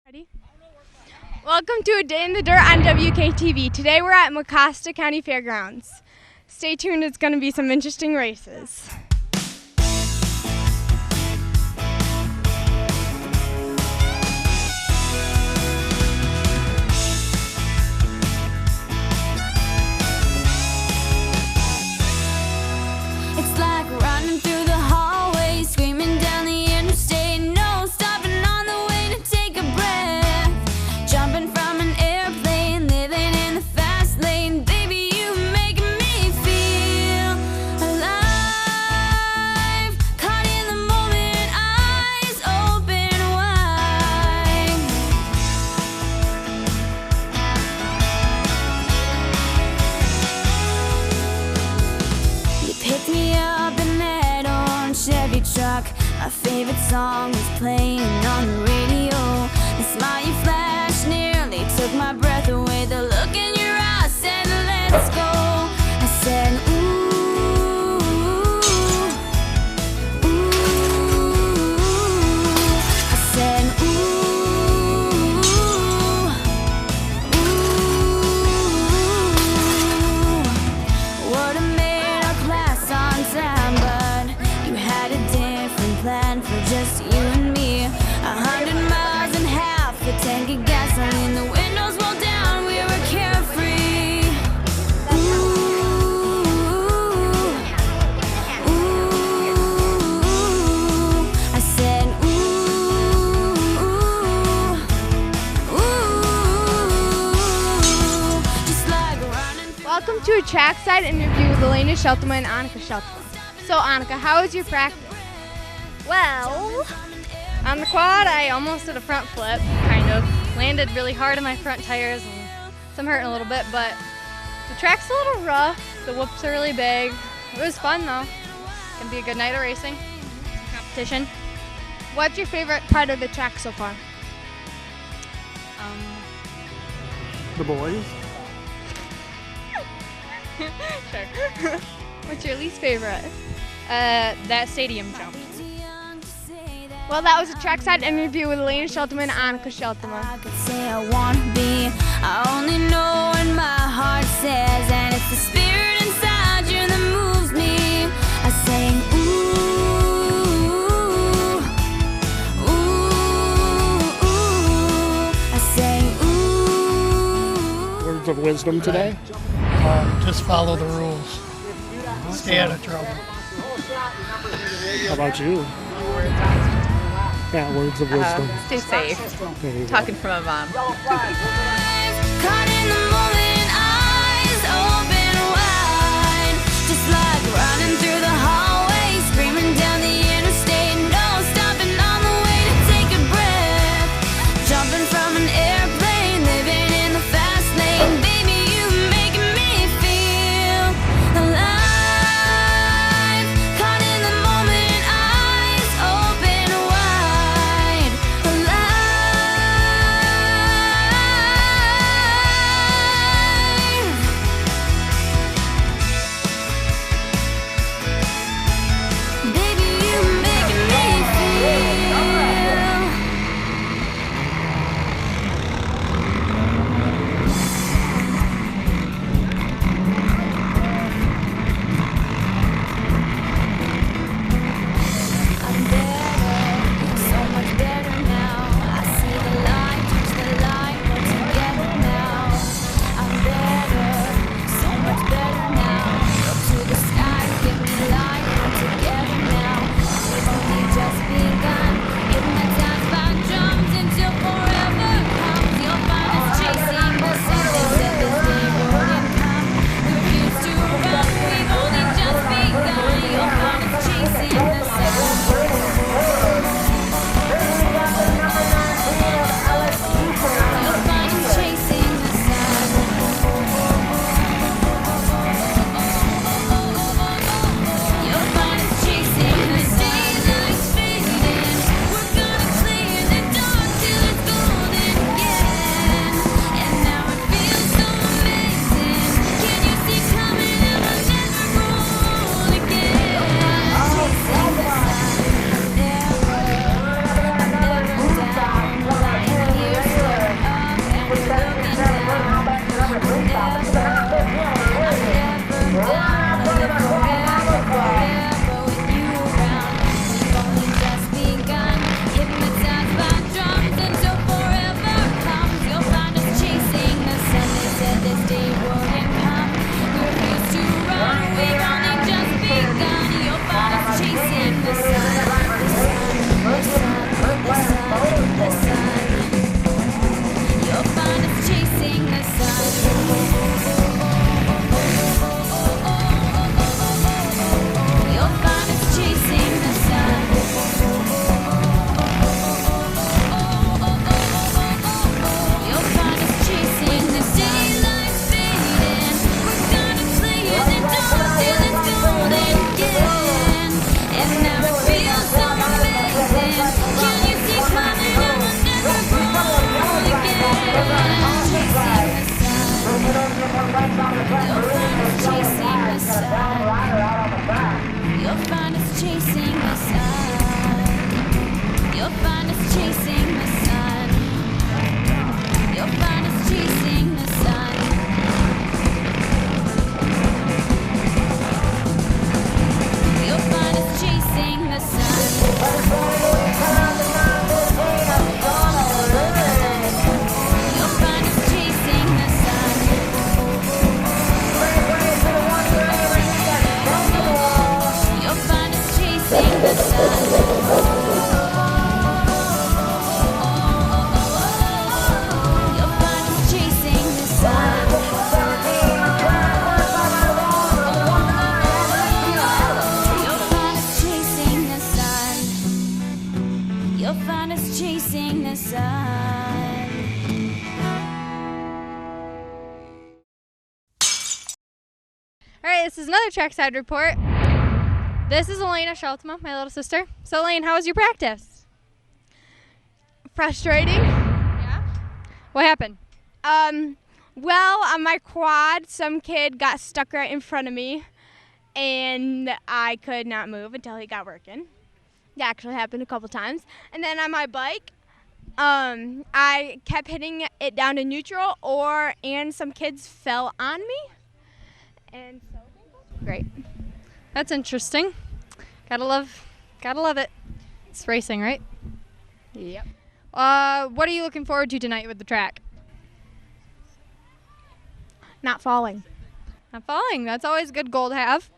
Ready? Welcome to A Day in the Dirt on WKTV. Today we're at Mecosta County Fairgrounds. Stay tuned, it's going to be some interesting races. It's like running through the hallway, screaming down the interstate, no stopping on the way to take a breath. Jumping from an airplane, living in the fast lane, baby, you make me feel alive. Caught in the moment, eyes open wide. You picked me up in that orange Chevy truck. My favorite song was playing on the radio. The smile you flashed nearly took my breath away. The look in your eyes said, let's go. I said, ooh, ooh. I said, ooh, ooh. Would've made our class on time, but you had a different plan for just you and me. 100 miles and half a tank of gasoline. The windows rolled down, we were carefree. Ooh, ooh. I said, ooh, ooh. Just like running through. Welcome to a trackside interview with Elena Sheltema and Annika Sheltema. So Annika, how was your practice? Well, on the quad, I almost did a front flip, kind of. Landed really hard on my front tires and some hurting a little bit, but the track's a little rough. The whoops are really big. It was fun though. Gonna be a good night of racing, some competition. What's your favorite part of the track so far? The boys. Sure. What's your least favorite? That stadium jump. Well, that was a trackside interview with Elena Sheltema and Annika Sheltema. I could say I wanna be. I only know what my heart says, and it's the spirit inside you that moves me. I sang ooh, ooh, ooh. I sang ooh. Words of wisdom today. Just follow the rules. Stay out of trouble. How about you? Yeah, words of wisdom. Stay safe. There you go. Talking from a mom. Caught in the moment, eyes open wide. Just like running through the hallway, screaming down the interstate, no stopping on the way to take a breath. Jumping from an airplane, living in the fast lane, baby, you make me feel alive. Caught in the moment, eyes open wide. Alive. chasing the sun. All right, this is another trackside report. This is Elena Shaltma, my little sister. So, Elaine, how was your practice? Frustrating. Yeah. What happened? Well, on my quad, some kid got stuck right in front of me, and I could not move until he got working. That actually happened a couple times. And then on my bike, I kept hitting it down to neutral, and some kids fell on me. And so Great. That's interesting. Gotta love it. It's racing, right? Yep. What are you looking forward to tonight with the track? Not falling. Not falling. That's always a good goal to have.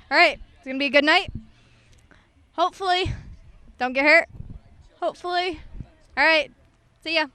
All right. It's going to be a good night. Hopefully. Don't get hurt. Hopefully. All right. See ya.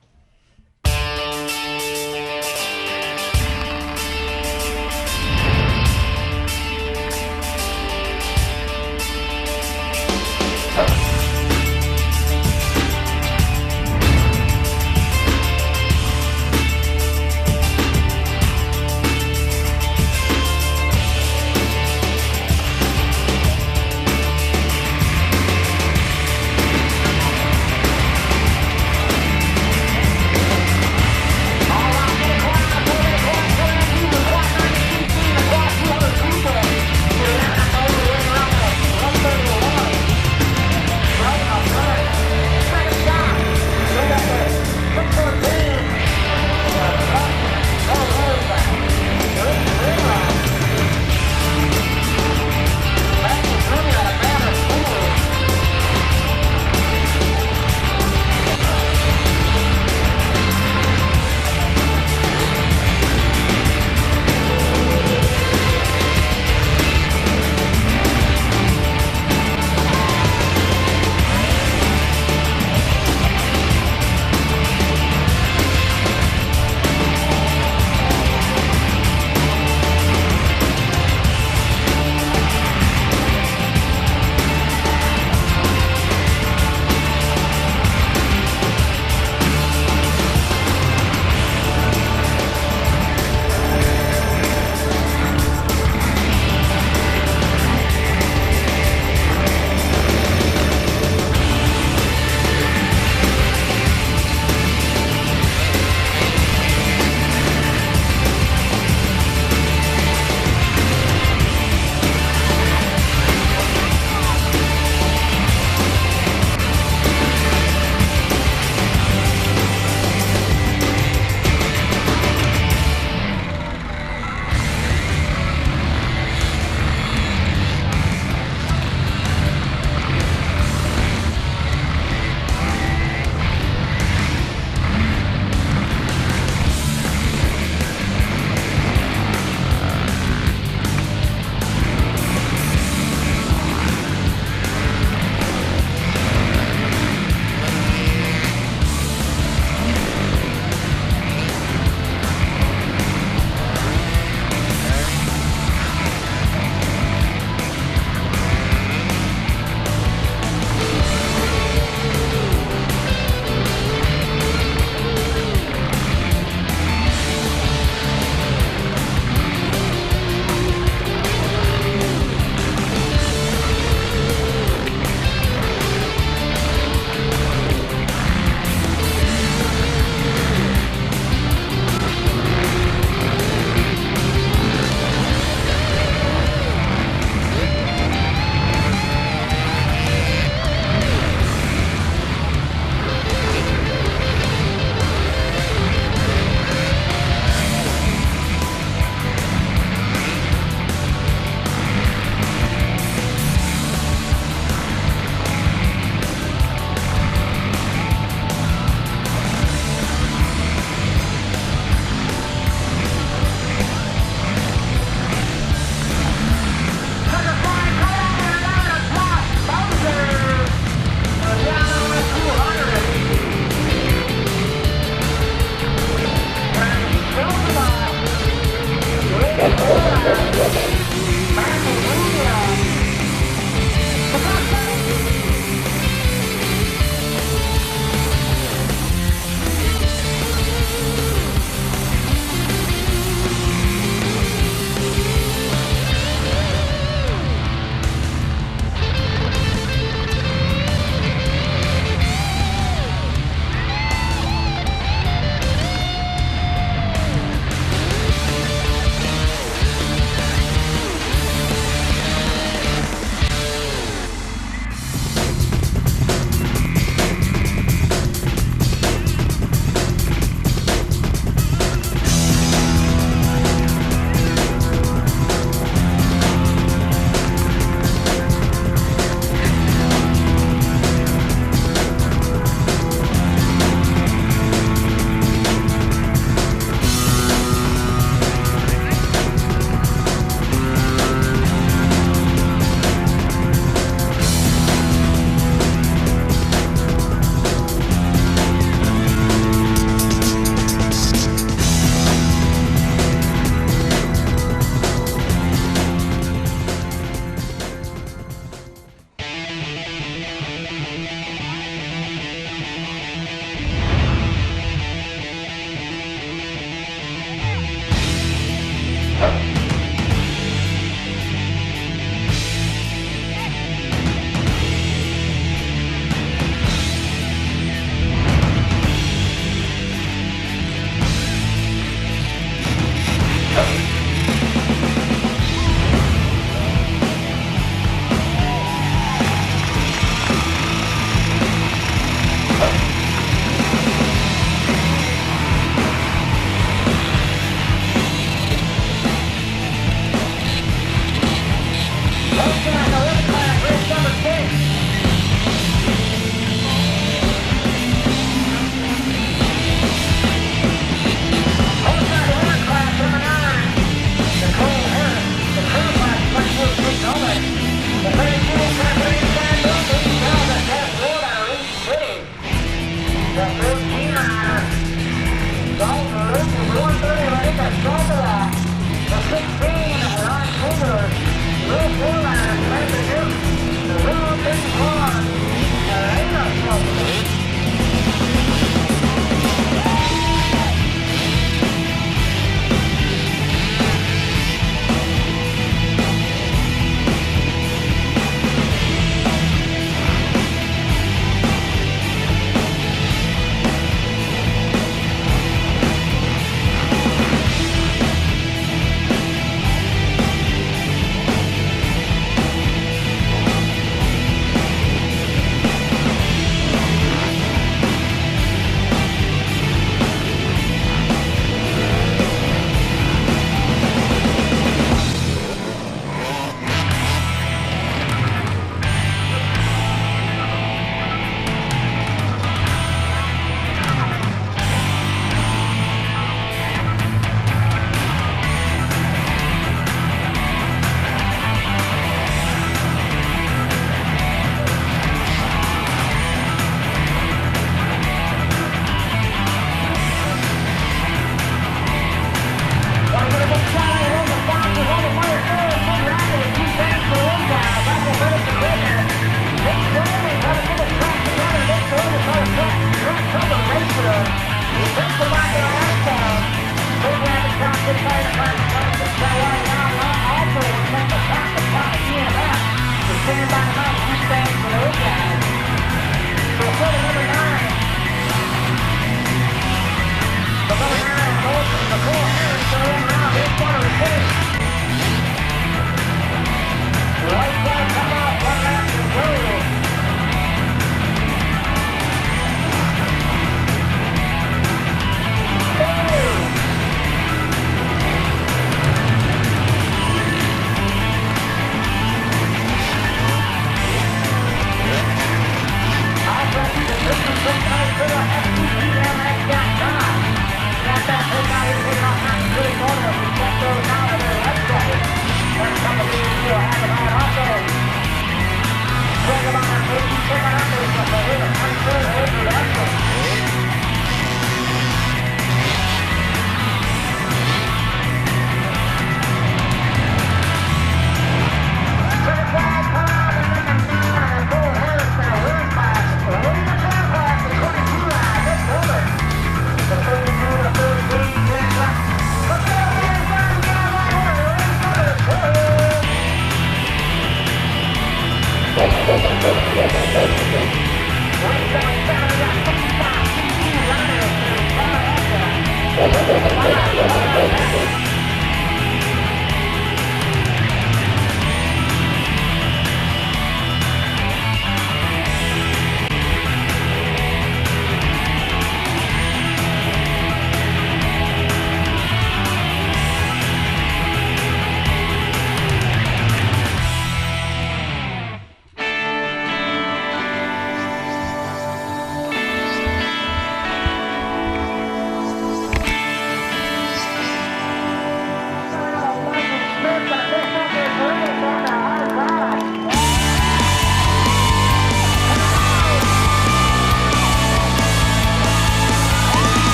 Got that big guy who's taking off 9 really corner. We checked those out.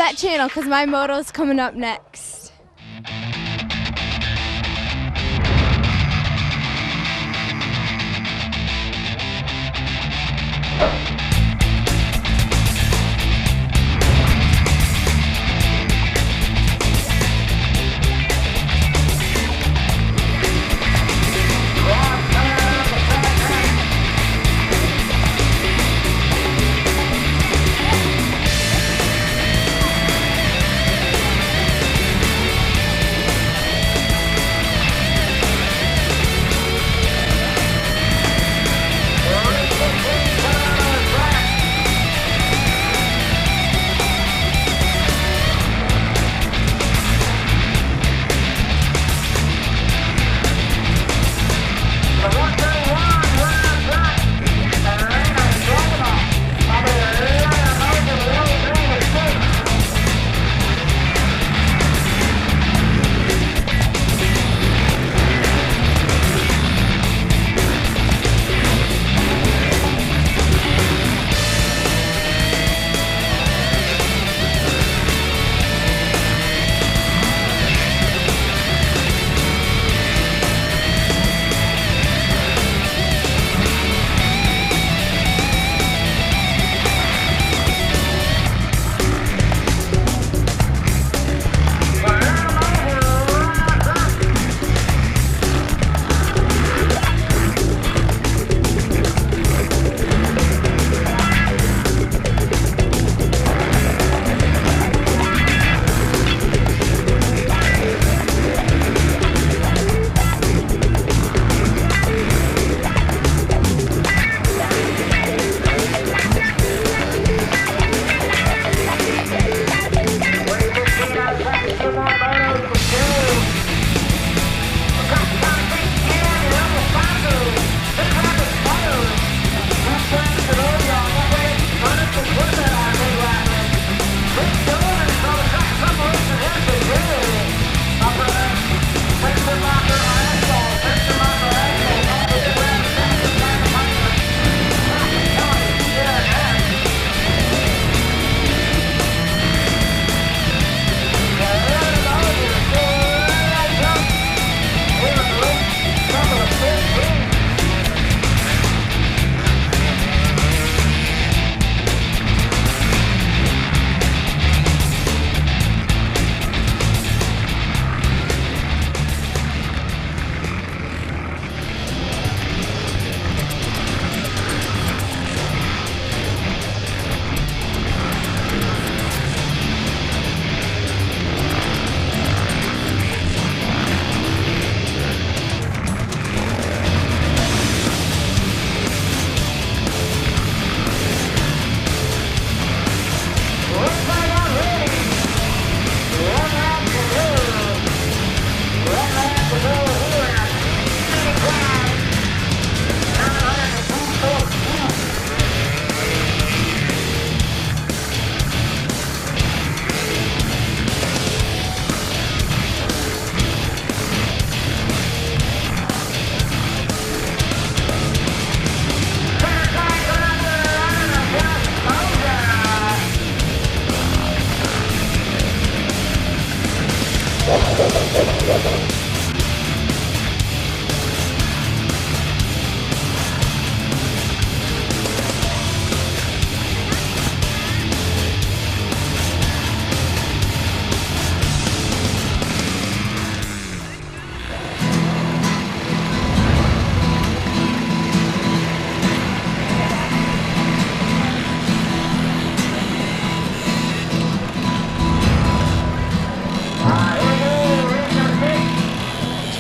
That channel because my moto's coming up next.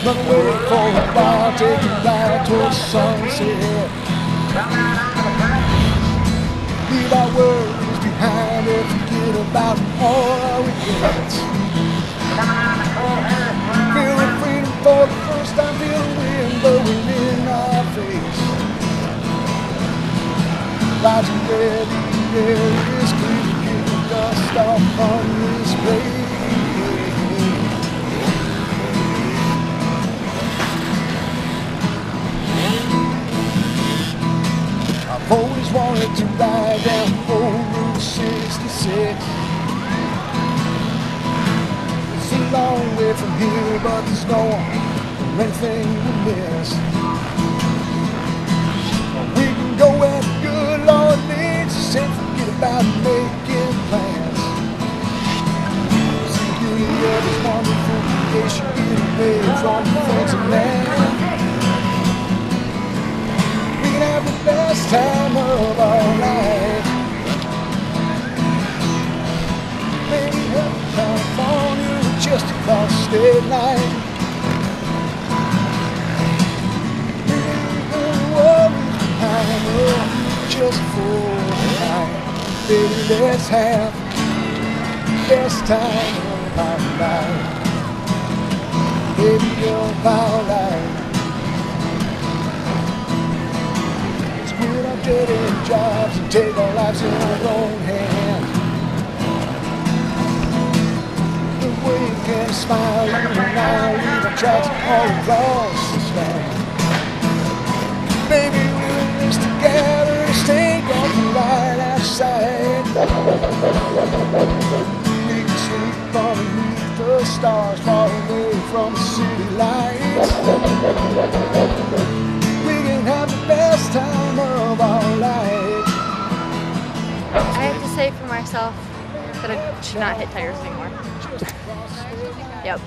Run away for a while, take a ride towards sunset. Leave our worries behind and forget about all our regrets. Feeling freedom for the first time, feel the wind blowing in our face. Rising red, the air is clear, get the dust off from this place. I've always wanted to ride down old Route 66. It's a long way from here, but there's no anything to miss. We can go where the good Lord leads us and forget about making plans. See, the other's wonderful creation, get away from the things of man. Have the best time of our life. Maybe up in California, just across the state line. Maybe the world is behind us, just for a night. Baby, let's have the best time of our life. Baby, of our life. Getting jobs and take our lives in our own hand. The way you can smile, you and I leave our tracks all across this land. Baby, we're in this together, let's take off the light outside. We can sleep underneath the stars, far away from the city lights. Have the best time of our life. I have to say for myself that I should not hit tires anymore. Yep.